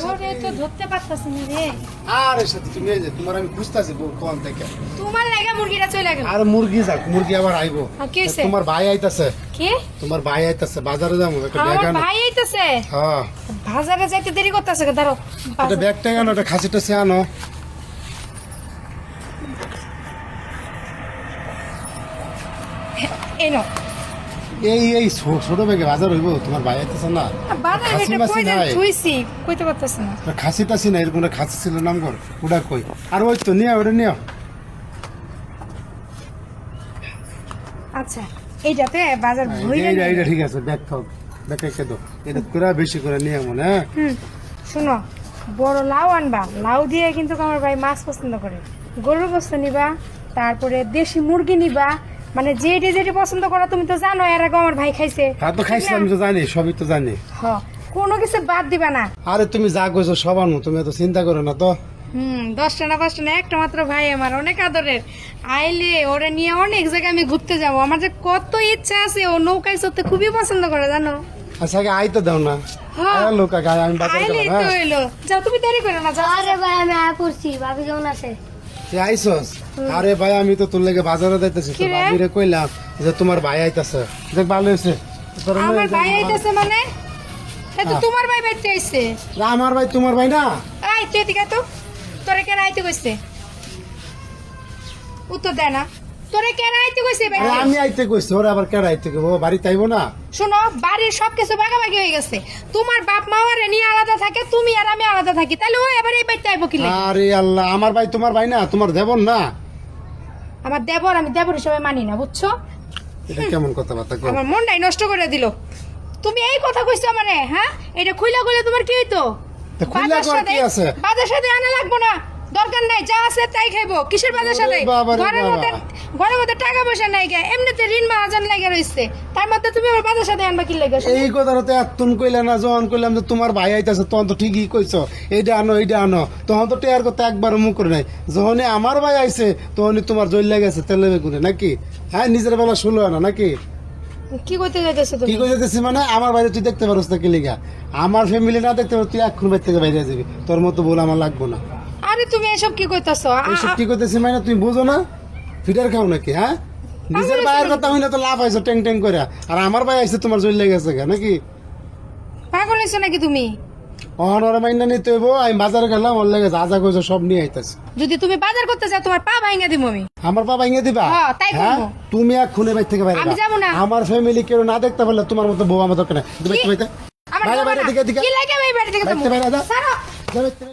ওরে তো ধরতে পারতাছি না রে। আরে সাথে তুমি এই যে তোমার আমি খুঁজতাছি কোন থেকে। তোমার লাগা মুরগিটা চলে গেল। আর মুরগি যাক, মুরগি আবার আইবো। কি হইছে? তোমার ভাই আইতাছে। কি? তোমার ভাই আইতাছে, বাজারে যাবো একটা ব্যাগ আমার আনো। ভাই আইতাছে। হ্যাঁ, বাজারে যাইতে দেরি করতেছে, দাঁড়াও। একটা ব্যাগটা আনো, একটা খাসিটা সে আনো। এই নাও। এই ছোট ব্যাগে বাজার হইব, তোমার ভাই আইতাছে না। বাজারে খাসি এটা মাসি কই দেন নাই। থুইছি, কইতে পারতাছ না। খাসিটা ছি না, এরকম একটা খাসি ছিল নাম কর, ওটা কই? আর ওই তো নিয়ে ওটা নিয়ে। আচ্ছা, এইটাতে বাজার ভইরা নিয়ে। এইটা ঠিক আছে, ব্যাগ খাও, ব্যাগ রেখে দাও। এটা করে বেশি করে নিয়ে মনে। হ্যাঁ, শুনো, বড় লাউ আনবা। লাউ দিয়ে কিন্তু আমার ভাই মাছ পছন্দ করে। গরুর গোশত নিবা, তারপরে দেশি মুরগি নিবা। মানে যেটি যেটি পছন্দ করো, তুমি তো জানো এর আগে আমার ভাই খাইছে। তা তো খাইছি, আমি তো জানি, সবই তো জানি। কোনো কিছু বাদ দিবা না। আরে তুমি যা কইছো সবার মতো, তুমি এত চিন্তা করো না তো। 10টা না 5টা না, একটা মাত্র ভাই আমার, অনেক আদরের। আইলে ওরে নিয়ে অনেক জায়গায় আমি ঘুরতে যাব। আমার যে কত ইচ্ছা আছে, ও নৌকায় চড়তে খুবই পছন্দ করে, জানো। আচ্ছা, আগে আইতে দাও না। হ্যাঁ। লোকা গায়ে আমি বাজার আইলে গেলাম। তো হ্যাঁ, হইলো। যাও, তুমি দেরি করো না, যাও। আরে ভাই আমি আয়া পড়ছি, ভাবি কেমন আছে? তুই আইছস? আরে ভাই, আমি তো তোর লেগে বাজারে যাইতেছি, কি তো রে? ভাবিরে কইলাম যে তোমার ভাই আইতাছে। দেখ ভালো হয়েছে। আমার ভাই আইতাছে মানে? এই তো হ্যাঁ। তোমার ভাই বাইতে আইছে। আমার ভাই তোমার ভাই না। আই তুই এদিকে আয় তো। তোরে কেন আইতে কইছে? উত্তর দে না। তোরে কেন আইতে কইছে ভাই? আরে আমি আইতে কইছি, ওরা আবার কেডা আইতে কইবো? বাড়িতে আইবো না? শোনো, বাড়ির সবকিছু ভাগাভাগি হয়ে গেছে। তোমার বাপ মা ওরে নিয়ে আলাদা থাকে, তুমি আর আমি আলাদা থাকি। তাহলে ও এবার এই বাইতে আইবো কি লাগে? আরে আল্লাহ, আমার ভাই তোমার ভাই না, তোমার দেবর না। আমার দেবর, আমি দেবর হিসেবে মানি না, বুঝছো? এটা কেমন কথাবার্তা কও? আমার মনটাই নষ্ট করে দিল। তুমি এই কথা কইছো মানে, হ্যাঁ? এটা খুইলা খুইলা তোমার কি হইতো? তা খুইলা কর কি আছে? বাজার সাথে আনা লাগবো না, দরকার নাই। যা আছে তাই খাইবো। কিসের বাজার সাথে? ওরে বাবা রে ঘরের মধ্যে বাবা। ঘরের মধ্যে টাকা পয়সা নাই গে, এমনিতে ঋণ মাহাজন লাগে রইছে। তার মধ্যে তুমি আবার বাজার সাথে আনবা কি লাগে? এই কথাটা তো এতক্ষণ কইলা না, যখন কইলাম যে তোমার ভাই আইতাছে, তখন তো ঠিকই কইছো, এইটা আনো এইটা আনো। তখন তো টেয়ার কথা একবার মুখ করে নাই। যখনই আমার ভাই আইছে, তখনই তোমার জল লেগেছে তেলে বেগুনে নাকি? হ্যাঁ, নিজের বেলা শুলো না নাকি? কি করতে যাইতেছো কি তুমি? কইতেছি মানে, আমার বাইরে তুই দেখতে পারোস না কি লিগা? আমার ফ্যামিলি না দেখতে পারো, তুই এখন বাইরে থেকে বাইরে যাবি। তোর মতো বল আমার লাগবো না। আরে তুমি এসব কি কইতাছো? এইসব কি করতেছি মানে, তুমি বুঝো না? ফিটার খাও নাকি? হ্যাঁ, নিজের ভাইয়ের কথা হইলে তো লাভ আইছো ট্যাং ট্যাং করে, আর আমার ভাই আইছে তোমার জল লেগেছে নাকি? পাগল হইছো নাকি তুমি? অহন ওরা মাইনা নিতে হইব। আমি বাজারে গেলাম, ওর লেগে যা যা কইছো সব নিয়ে আইতাছে। যদি তুমি বাজার করতে যাও, তোমার পা ভাঙা দিব আমি। আমার পা ভাঙিয়ে দিবা? হ্যাঁ, তাই করবো। তুমি এক্ষুনি বাইরে থেকে বাইরে আমি যা। যাবো না। আমার ফ্যামিলি কেউ না দেখতে পারলে তোমার মতো বউ আমার দরকার নাই। কি? আমার বাইরে যাবো বাইরে না। দিকে দিকে কি লাগে আমি বাড়ি থেকে বাইরে যাবো? বাইরে যা। ছাড়ো। যা বাইরে।